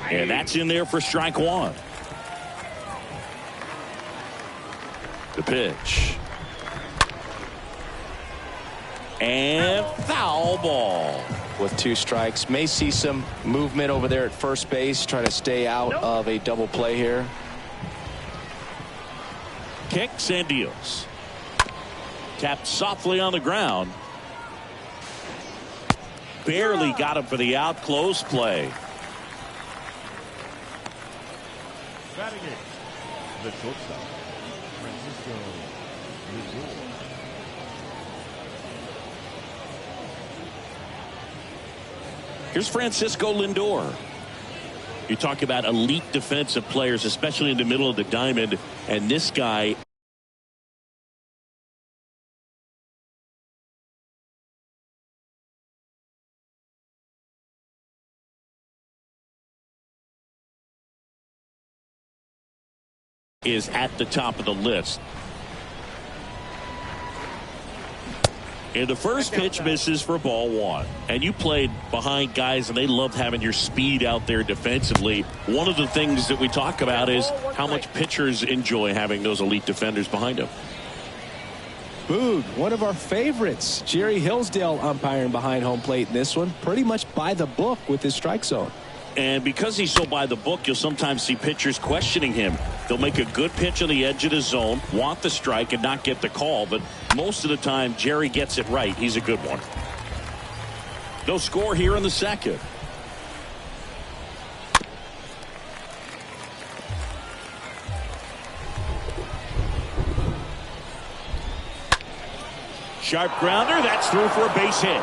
And that's in there for strike one. The pitch. And foul ball. With 2 strikes. May see some movement over there at first base. Trying to stay out of a double play here. Kicks and deals. Tapped softly on the ground. Barely got him for the out. Close play. Batting it, the shortstop, Francisco Lindor. Here's Francisco Lindor. You talk about elite defensive players, especially in the middle of the diamond, and this guy is at the top of the list. And the first pitch misses for ball one. And you played behind guys, and they loved having your speed out there defensively. One of the things that we talk about is how much pitchers enjoy having those elite defenders behind them. Boog, one of our favorites. Jerry Hillsdale umpiring behind home plate in this one. Pretty much by the book with his strike zone. And because he's so by the book, you'll sometimes see pitchers questioning him. They'll make a good pitch on the edge of the zone, want the strike, and not get the call. But most of the time, Jerry gets it right. He's a good one. No score here in the second. Sharp grounder. That's through for a base hit.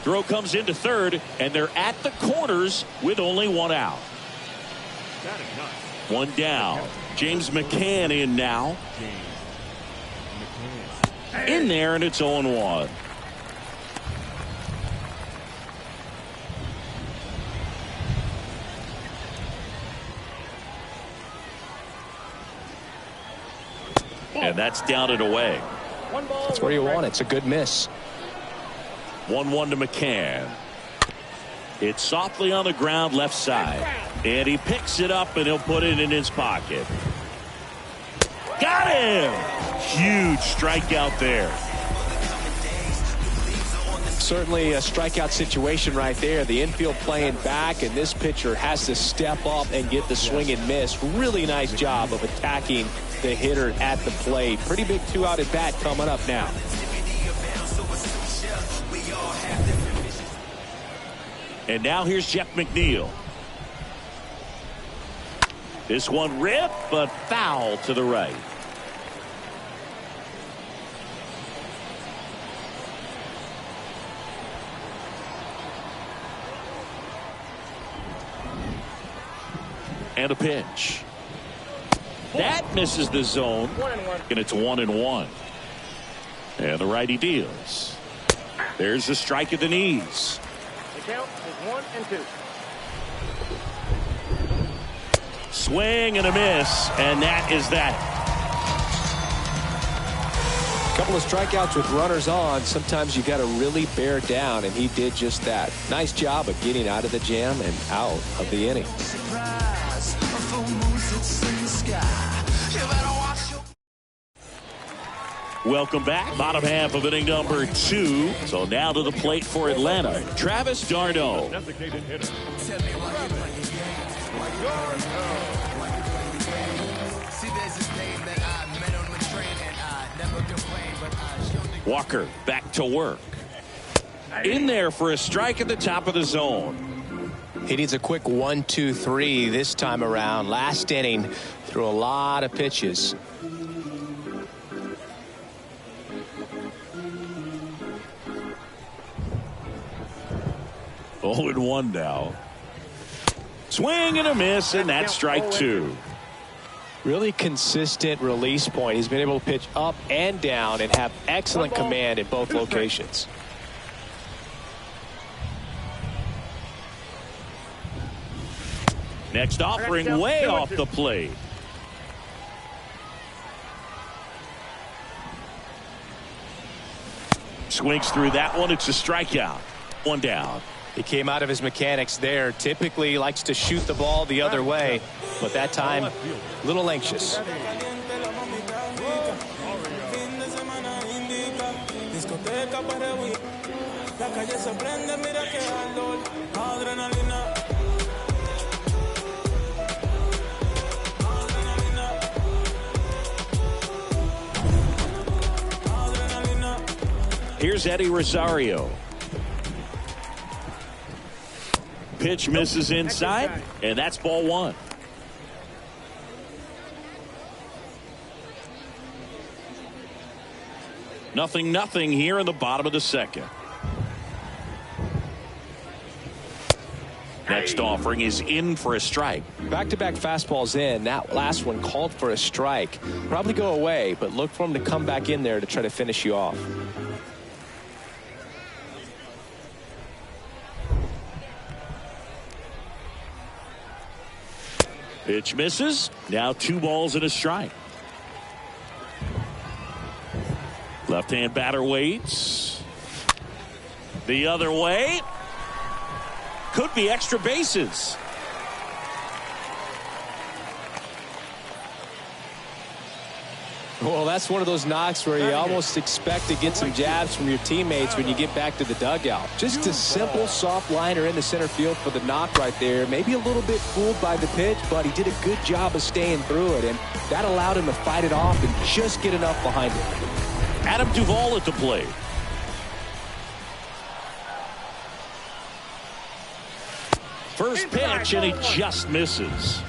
Throw comes into third, and they're at the corners with only 1 out. 1 down. James McCann in now. In there, and it's 0-1. And that's down and away. That's where you want it. It's a good miss. 1-1 to McCann. It's softly on the ground left side. And he picks it up and he'll put it in his pocket. Got him! Huge strikeout there. Certainly a strikeout situation right there. The infield playing back, and this pitcher has to step up and get the swing and miss. Really nice job of attacking the hitter at the plate. Pretty big 2-out at bat coming up now. And now here's Jeff McNeil. This one ripped, but foul to the right. And a pitch. That misses the zone. And it's 1-1. And the righty deals. There's a strike at the knees. Count is 1-2. Swing and a miss, and that is that. A couple of strikeouts with runners on. Sometimes you got to really bear down, and he did just that. Nice job of getting out of the jam and out of the inning. Welcome back. Bottom half of inning number 2. So now to the plate for Atlanta, Travis d'Arnaud. Designated hitter. Walker back to work. In there for a strike at the top of the zone. He needs a quick 1-2-3 this time around. Last inning, threw a lot of pitches. 0-1 now. Swing and a miss, and that's strike 2. Really consistent release point. He's been able to pitch up and down and have excellent command in both locations. Next offering way off the plate. Swings through that one. It's a strikeout. 1 down. He came out of his mechanics there. Typically he likes to shoot the ball the other way, but that time a little anxious. Here's Eddie Rosario. Pitch misses inside, and that's ball one. Nothing here in the bottom of the second. Next offering is in for a strike. Back-to-back fastballs in. That last one called for a strike. Probably go away, but look for him to come back in there to try to finish you off. Pitch misses. Now 2 balls and a strike. Left-hand batter waits. The other way. Could be extra bases. Well, that's one of those knocks where you almost expect to get some jabs from your teammates when you get back to the dugout. Just a simple soft liner into center field for the knock right there. Maybe a little bit fooled by the pitch, but he did a good job of staying through it, and that allowed him to fight it off and just get enough behind it. Adam Duvall at the plate. First pitch, and he just misses.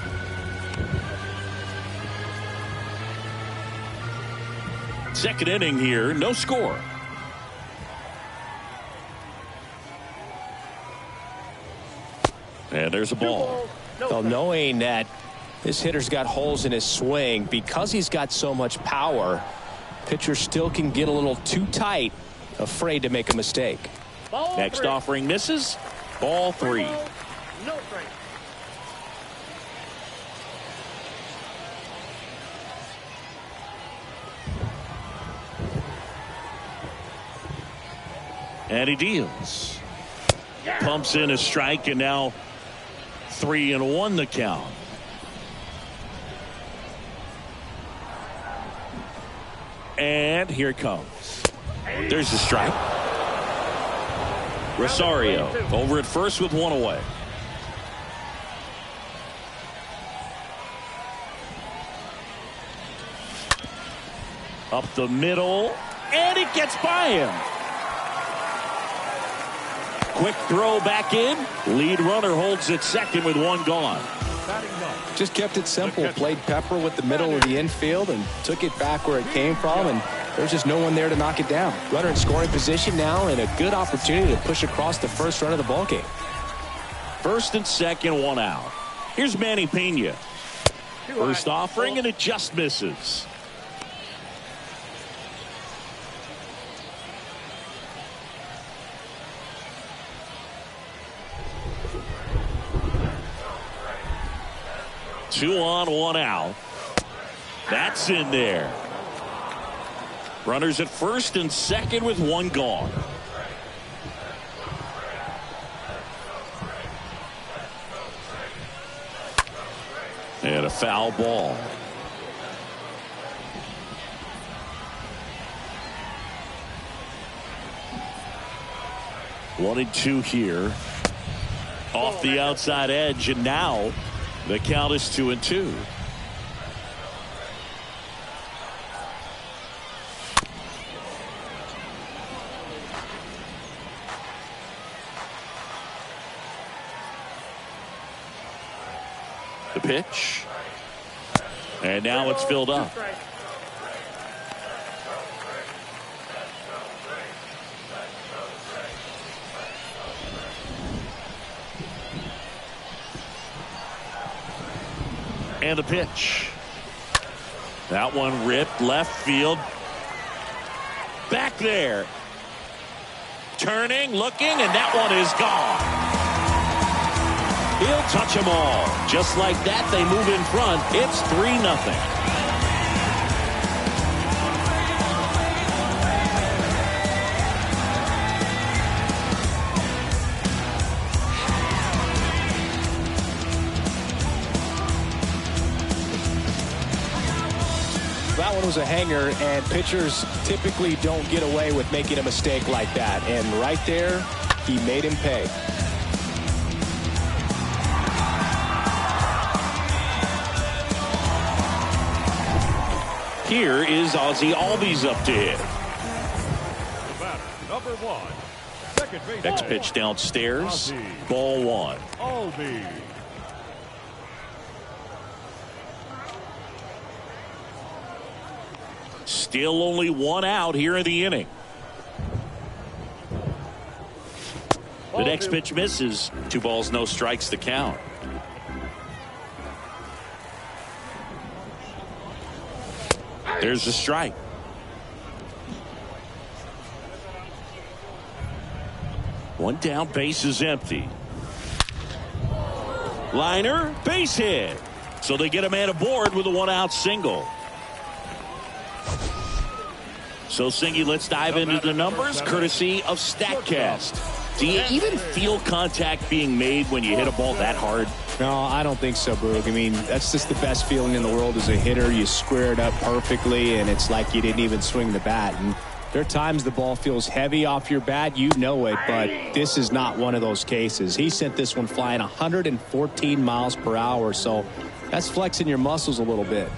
Second inning here, no score. And there's a ball. Well, knowing that this hitter's got holes in his swing, because he's got so much power, pitcher still can get a little too tight, afraid to make a mistake. Next offering misses. Ball 3. No strike. And he deals. Pumps in a strike, and now 3-1 the count. And here it comes. There's the strike. Rosario over at first with 1 away. Up the middle, and it gets by him. Quick throw back in. Lead runner holds at second with 1 gone. Just kept it simple. Played pepper with the middle of the infield and took it back where it came from, and there's just no one there to knock it down. Runner in scoring position now, and a good opportunity to push across the first run of the ballgame. First and second, 1 out. Here's Manny Pena. First offering, and it just misses. Two on, 1 out. That's in there. Runners at first and second with 1 gone. And a foul ball. One and 2 here. Off the outside edge, and now the count is 2-2. The pitch. And now it's filled up. And the pitch. That one ripped left field. Back there. Turning, looking, and that one is gone. He'll touch them all. Just like that, they move in front. It's 3-0. one was a hanger, and pitchers typically don't get away with making a mistake like that. And right there, he made him pay. Here is Ozzie Albies up to hit. The batter, number 1. Second base. Next pitch downstairs. Ball 1. Albies. Still only 1 out here in the inning. The next pitch misses. 2 balls, no strikes to count. There's the strike. One down, base is empty. Liner, base hit. So they get a man aboard with a 1-out single. So, Singy, let's dive into the numbers, courtesy of StatCast. Do you even feel contact being made when you hit a ball that hard? No, I don't think so, Boog. I mean, that's just the best feeling in the world as a hitter. You square it up perfectly, and it's like you didn't even swing the bat. And there are times the ball feels heavy off your bat. You know it, but this is not one of those cases. He sent this one flying 114 miles per hour, so that's flexing your muscles a little bit.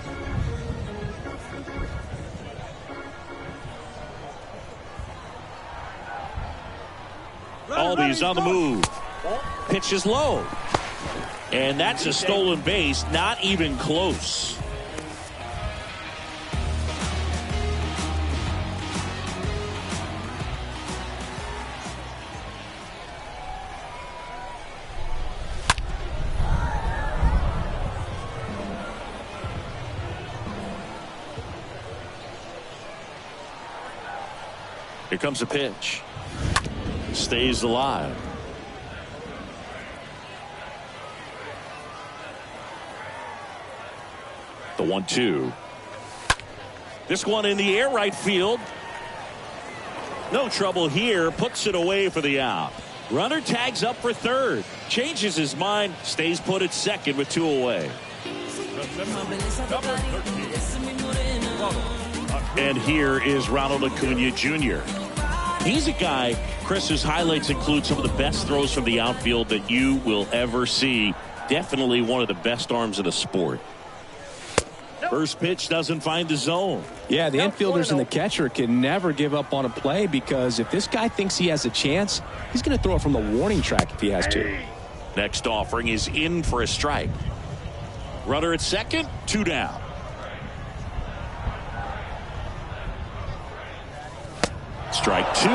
Albies on the move. Pitch is low. And that's a stolen base. Not even close. Here comes a pitch. Stays alive. The 1-2. This one in the air, right field. No trouble here. Puts it away for the out. Runner tags up for third. Changes his mind. Stays put at second with 2 away. And here is Ronald Acuna Jr. He's a guy, Chris, whose highlights include some of the best throws from the outfield that you will ever see. Definitely one of the best arms in the sport. First pitch doesn't find the zone. Yeah, the infielders and the catcher can never give up on a play, because if this guy thinks he has a chance, he's going to throw it from the warning track if he has to. Next offering is in for a strike. Runner at second, 2 down. Strike 2.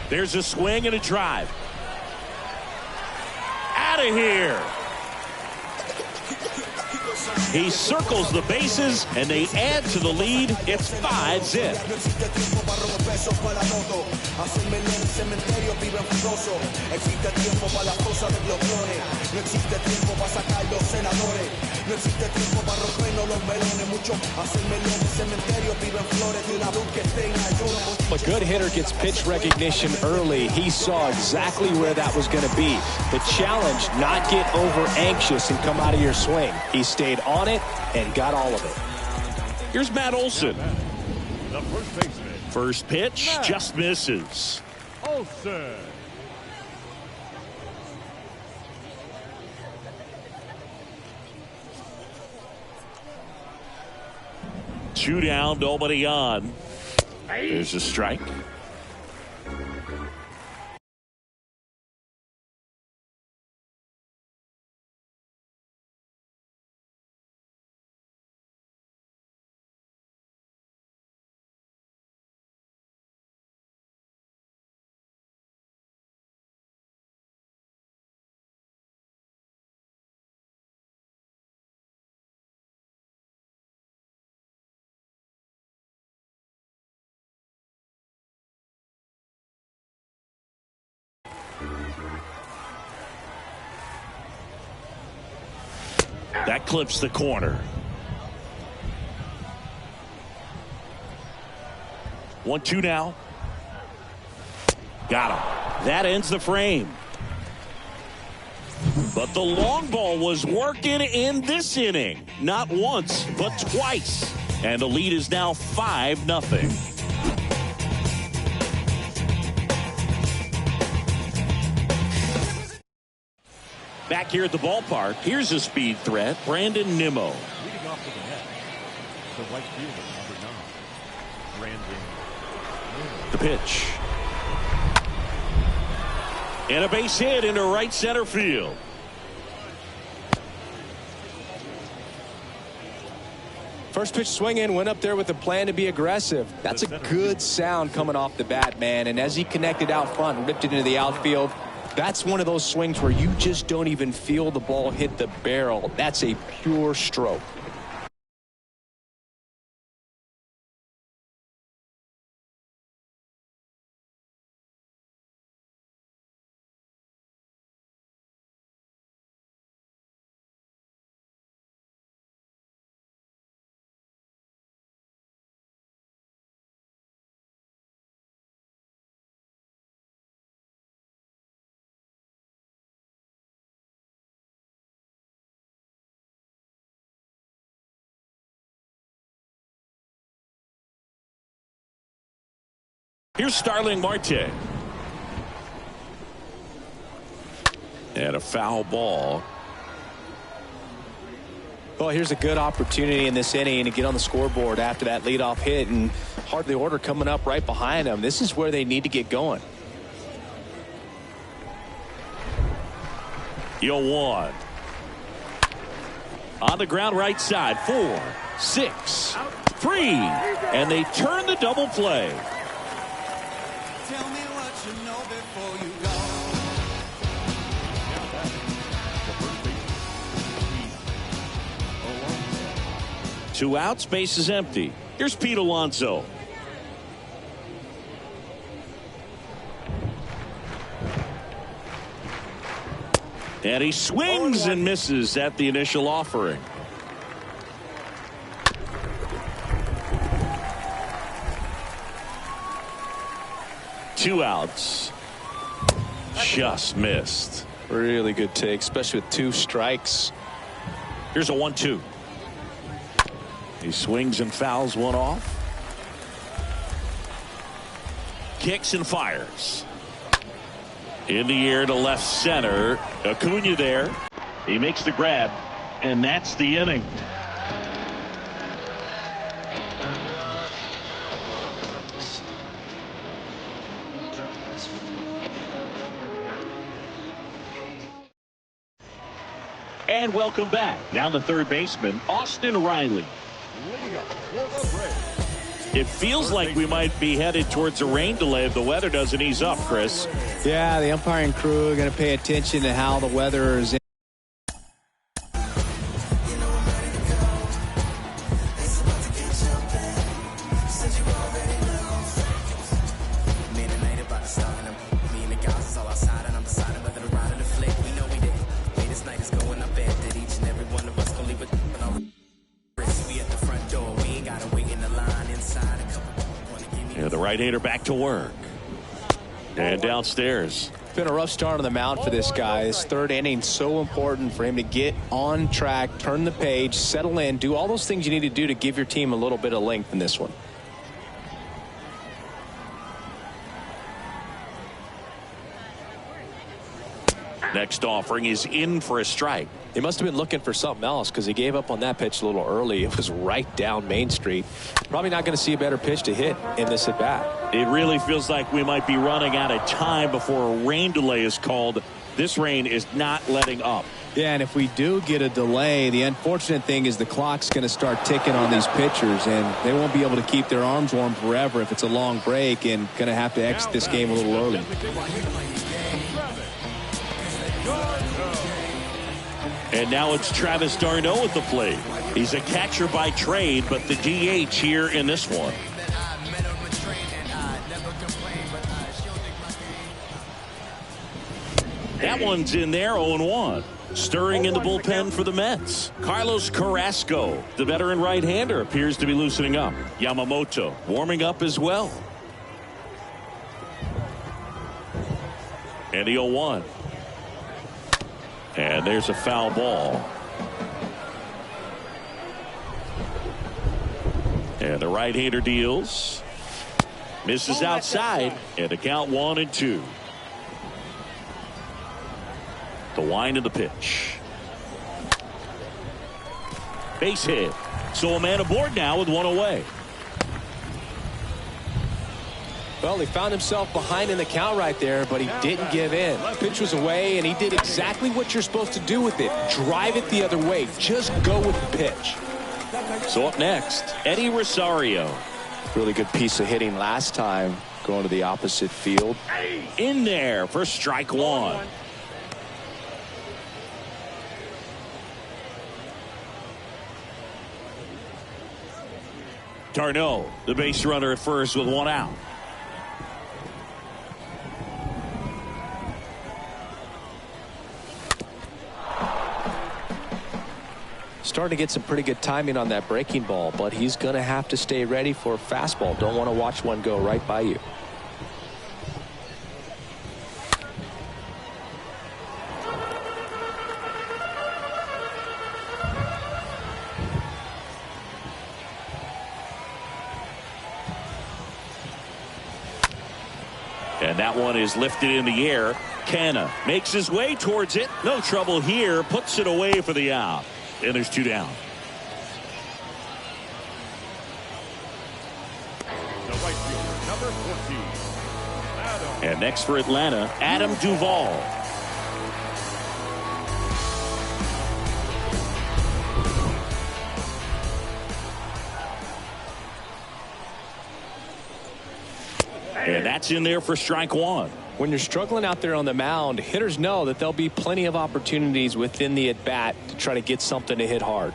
There's a swing and a drive. Out of here. He circles the bases, and they add to the lead. It's 5-zip. A good hitter gets pitch recognition early. He saw exactly where that was going to be. The challenge, not get over anxious and come out of your swing. He stayed on it and got all of it. Here's Matt Olson. The first baseman. First pitch just misses. Olson. Two down, nobody on. There's a strike. That clips the corner. 1-2 now. Got him. That ends the frame. But the long ball was working in this inning. Not once, but twice. And the lead is now 5-0. Back here at the ballpark, here's a speed threat, Brandon Nimmo. Leading off to the net, the right fielder, number 9, Brandon. The pitch. And a base hit into right center field. First pitch swinging, went up there with a plan to be aggressive. That's a good sound coming off the bat, man. And as he connected out front and ripped it into the outfield, that's one of those swings where you just don't even feel the ball hit the barrel. That's a pure stroke. Here's Starling Marte. And a foul ball. Well, here's a good opportunity in this inning to get on the scoreboard after that leadoff hit, and hardly order coming up right behind them. This is where they need to get going. 0-1. On the ground right side. 4, 6, 3. And they turn the double play. Tell me what you know before you go. 2 outs, base is empty. Here's Pete Alonso. And he swings and misses at the initial offering. Two outs. Just missed. Really good take, especially with 2 strikes. Here's a 1-2. He swings and fouls one off. Kicks and fires. In the air to left center. Acuna there. He makes the grab. And that's the inning. And welcome back. Now the third baseman, Austin Riley. It feels like we might be headed towards a rain delay if the weather doesn't ease up, Chris. Yeah, the umpiring crew are going to pay attention to how the weather is. The right-hander back to work. And downstairs. It's been a rough start on the mound for this guy. This third inning, so important for him to get on track, turn the page, settle in, do all those things you need to do to give your team a little bit of length in this one. Next offering is in for a strike. He must have been looking for something else because he gave up on that pitch a little early. It was right down Main Street. Probably not going to see a better pitch to hit in this at bat. It really feels like we might be running out of time before a rain delay is called. This rain is not letting up. Yeah, and if we do get a delay, the unfortunate thing is the clock's going to start ticking on these pitchers, and they won't be able to keep their arms warm forever if it's a long break, and going to have to exit this game a little early. And now it's Travis d'Arnaud at the plate. He's a catcher by trade, but the DH here in this one. That one's in there, 0-1. Stirring in the bullpen for the Mets. Carlos Carrasco, the veteran right-hander, appears to be loosening up. Yamamoto warming up as well. And the 0-1. And there's a foul ball. And the right-hander deals. Misses outside. And the count 1-2. The wind of the pitch. Base hit. So a man aboard now with one away. Well, he found himself behind in the count right there, but he didn't give in. Pitch was away, and he did exactly what you're supposed to do with it. Drive it the other way. Just go with the pitch. So up next, Eddie Rosario. Really good piece of hitting last time, going to the opposite field. In there for strike one. Tarno, the base runner at first with one out. Starting to get some pretty good timing on that breaking ball, but he's going to have to stay ready for a fastball. Don't want to watch one go right by you. And that one is lifted in the air. Canna makes his way towards it. No trouble here. Puts it away for the out. And there's two down. The right fielder, number 14. And next for Atlanta, Adam Duvall. And that's in there for strike one. When you're struggling out there on the mound, hitters know that there'll be plenty of opportunities within the at-bat to try to get something to hit hard.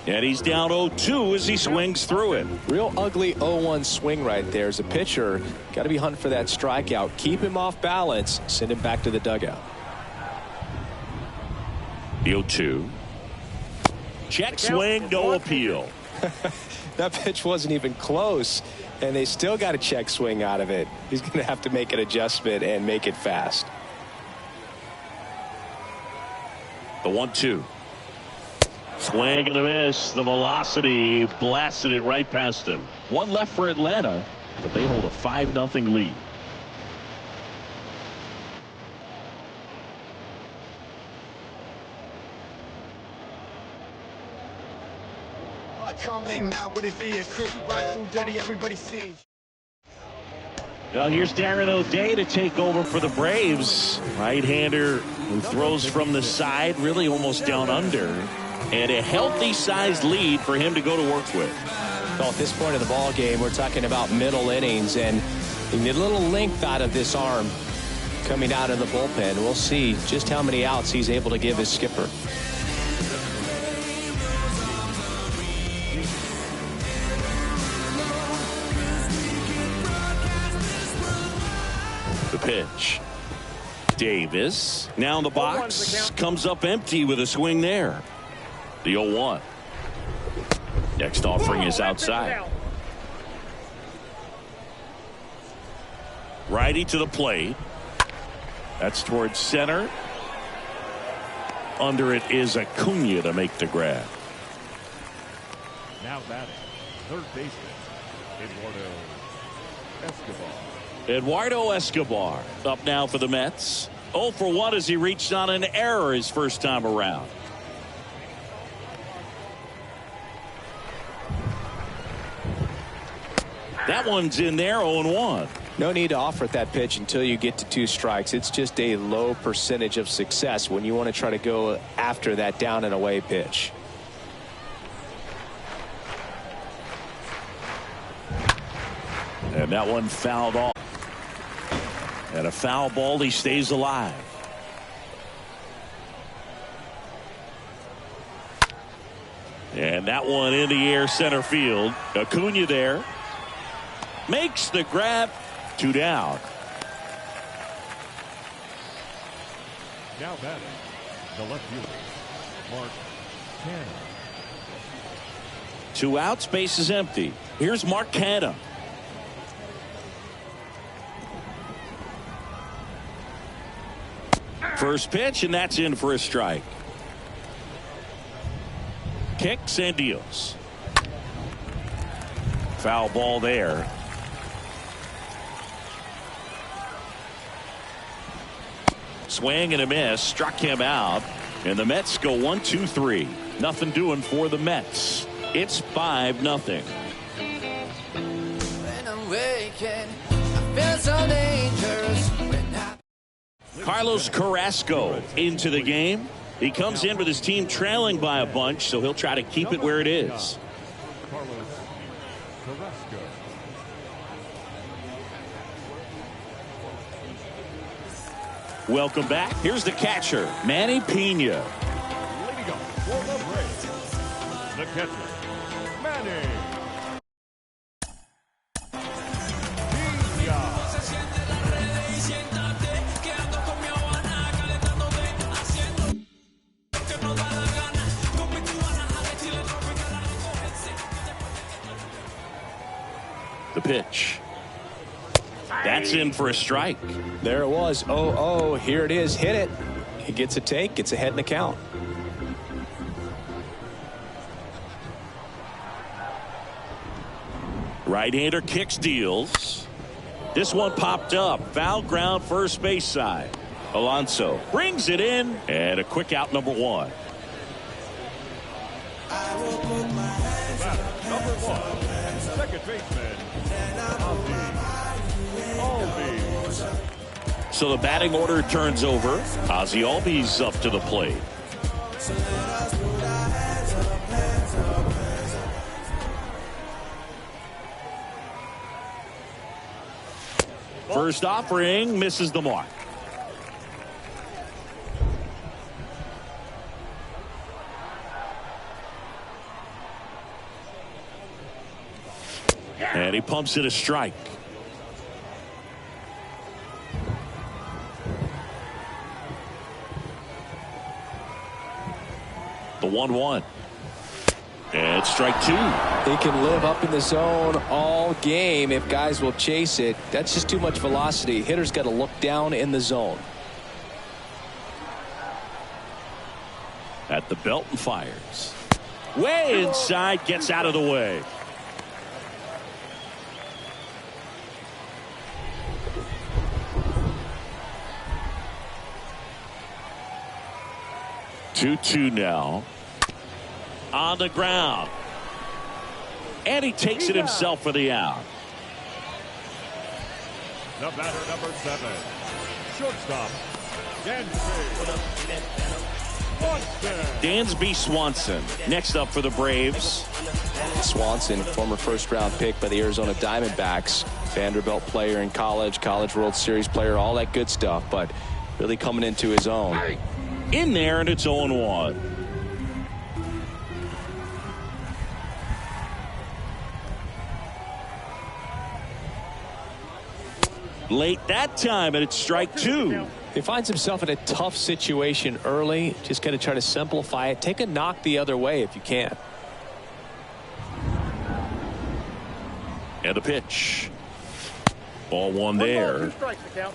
And he's down 0-2 as he swings through it. Real ugly 0-1 swing right there. As a pitcher, got to be hunting for that strikeout. Keep him off balance. Send him back to the dugout. The 0-2. Check swing, no appeal. That pitch wasn't even close, and they still got a check swing out of it. He's going to have to make an adjustment and make it fast. The 1-2. Swing and a miss. The velocity blasted it right past him. One left for Atlanta, but they hold a 5-0 lead. Well, here's Darren O'Day to take over for the Braves. Right-hander who throws from the side, really almost down under. And a healthy sized lead for him to go to work with. Well, at this point of the ball game, we're talking about middle innings, and you need a little length out of this arm coming out of the bullpen. We'll see just how many outs he's able to give his skipper. The pitch. Davis now in the box, comes up empty with a swing there. The 0-1. Next offering is outside. Righty to the plate. That's towards center. Under it is Acuna to make the grab. Now batting, third baseman, Eduardo Escobar. Eduardo Escobar up now for the Mets. 0 for 1 as he reached on an error his first time around. That one's in there, 0-1. No need to offer that pitch until you get to 2 strikes. It's just a low percentage of success when you want to try to go after that down and away pitch. And that one fouled off. And a foul ball, he stays alive. And that one in the air center field. Acuna there. Makes the grab. 2 down. Now batting, the left fielder, Mark Canna. 2 outs, base is empty. Here's Mark Canha. First pitch, and that's in for a strike. Kicks and deals. Foul ball there. Swing and a miss, struck him out, and the Mets go 1-2-3. Nothing doing for the Mets. It's 5-0. When I'm waking, I feel so dangerous. Carlos Carrasco into the game. He comes in with his team trailing by a bunch, so he'll try to keep it where it is. Carlos Carrasco. Welcome back. Here's the catcher, Manny Pena. Leading up for the Braves, the catcher, Manny The pitch. That's in for a strike. There it was. 0-0. Here it is. Hit it. He gets a take. Gets ahead in the count. Right-hander kicks, deals. This one popped up. Foul ground, first base side. Alonso brings it in, and a quick out, number 1. number 1, second baseman, Albies. So the batting order turns over. Ozzie Albies up to the plate. First offering misses the mark. And he pumps it a strike. The 1-1. And strike 2. He can live up in the zone all game if guys will chase it. That's just too much velocity. Hitter's got to look down in the zone. At the belt and fires. Way inside, gets out of the way. Two now. On the ground. And he takes it himself for the out. The batter, number 7, shortstop, Dansby Swanson next up for the Braves. Swanson, former first-round pick by the Arizona Diamondbacks. Vanderbilt player in college, College World Series player, all that good stuff, but really coming into his own. In there, and it's 0-1. Late that time, and it's strike 2. He finds himself in a tough situation early. Just got to try to simplify it. Take a knock the other way if you can. And the pitch. Ball 1 there. 2 strikes, the count.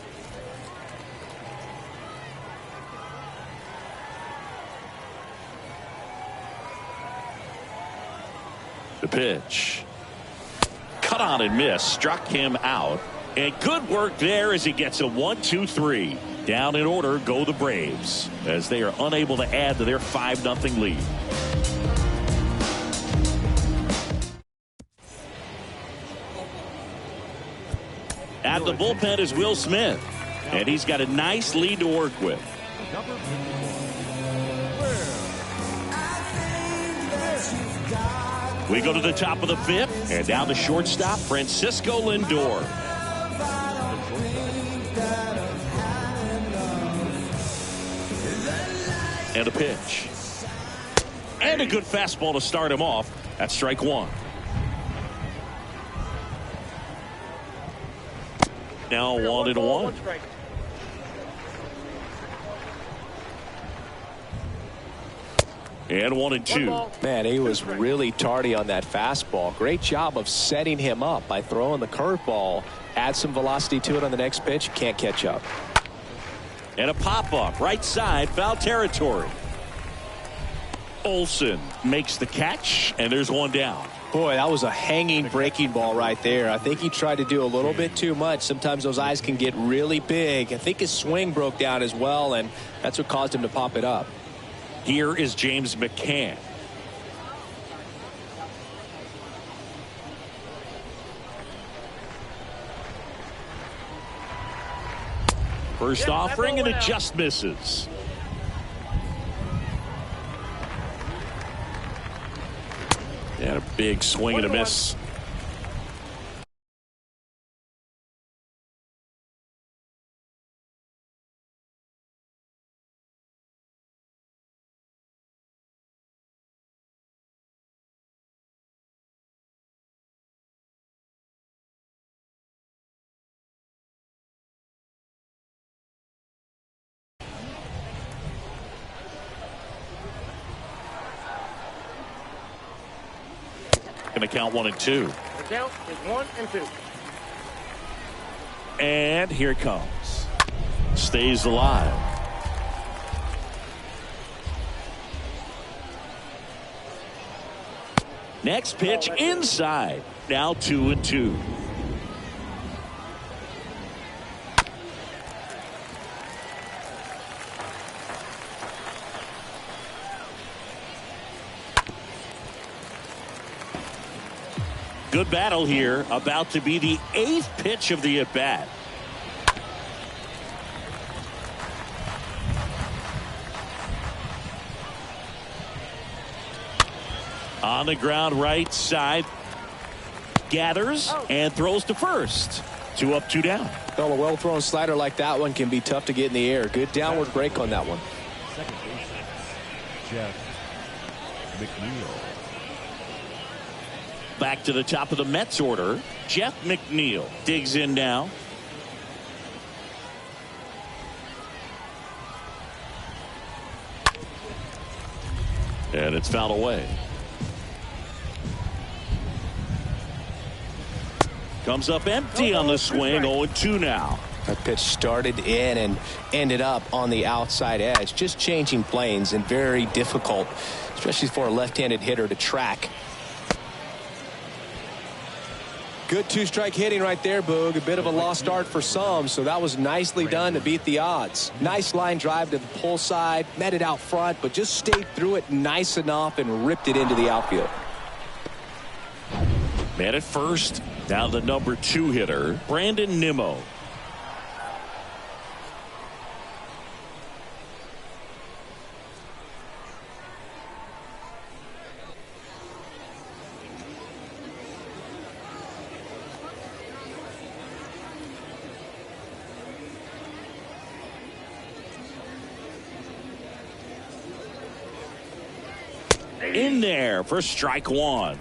The pitch. Cut on and miss. Struck him out. And good work there as he gets a 1-2-3. Down in order go the Braves as they are unable to add to their 5-0 lead. At the bullpen is Will Smith. And he's got a nice lead to work with. number 51, We go to the top of the 5th. And down the shortstop, Francisco Lindor. And a pitch. And a good fastball to start him off. That's strike 1. Now 1-1. Strike. And 1-2. Man, he was really tardy on that fastball. Great job of setting him up by throwing the curveball. Add some velocity to it on the next pitch. Can't catch up. And a pop-up right side, foul territory. Olsen makes the catch, and there's one down. Boy, that was a hanging breaking ball right there. I think he tried to do a little bit too much. Sometimes those eyes can get really big. I think his swing broke down as well, and that's what caused him to pop it up. Here is James McCann. First offering, and it just misses. And a big swing and a miss. Going to count 1-2. The count is 1-2. And here it comes. Stays alive. Next pitch inside. Now 2-2. Good battle here. About to be the 8th pitch of the at-bat. On the ground right side. Gathers and throws to first. 2 up, 2 down. Well, a well-thrown slider like that one can be tough to get in the air. Good downward break on that one. Second baseman, Jeff McNeil. Back to the top of the Mets order. Jeff McNeil digs in now. And it's fouled away. Comes up empty on the swing. 0-2 now. That pitch started in and ended up on the outside edge. Just changing planes and very difficult, especially for a left-handed hitter to track. Good two-strike hitting right there, Boog. A bit of a lost start for some, so that was nicely done to beat the odds. Nice line drive to the pull side, met it out front, but just stayed through it nice enough and ripped it into the outfield. Man at first, now the number 2 hitter, Brandon Nimmo. In there for strike 1.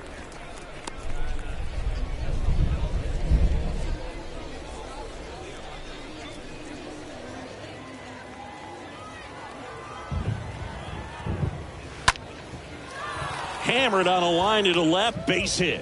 Hammered on a line to the left, base hit.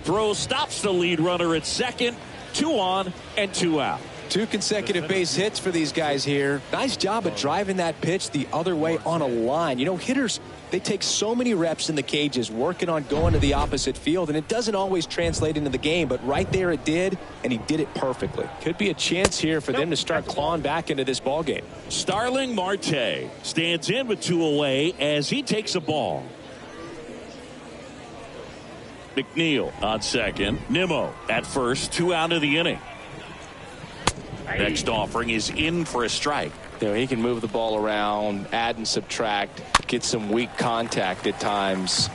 Throw stops the lead runner at second. 2 on and 2 out. 2 consecutive base hits for these guys here. Nice job of driving that pitch the other way on a line. You know, hitters, they take so many reps in the cages working on going to the opposite field, and it doesn't always translate into the game, but right there it did, and he did it perfectly. Could be a chance here for them to start clawing back into this ball game. Starling Marte stands in with 2 away as he takes a ball. McNeil on second. Nimmo at first. 2 out of the inning. Next offering is in for a strike. There, he can move the ball around, add and subtract, get some weak contact at times.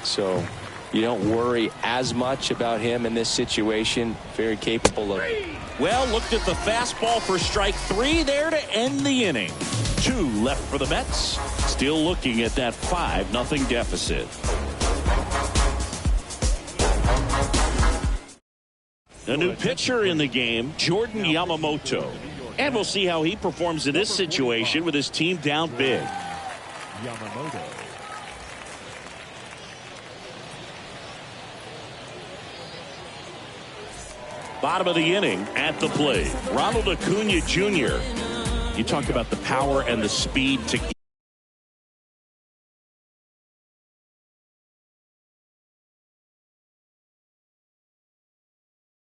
So you don't worry as much about him in this situation. Very capable of. Well, looked at the fastball for strike 3 there to end the inning. 2 left for the Mets. Still looking at that 5-0 deficit. A new pitcher in the game, Jordan Yamamoto. And we'll see how he performs in this situation with his team down big. Yamamoto. Bottom of the inning at the plate, Ronald Acuna Jr. You talk about the power and the speed to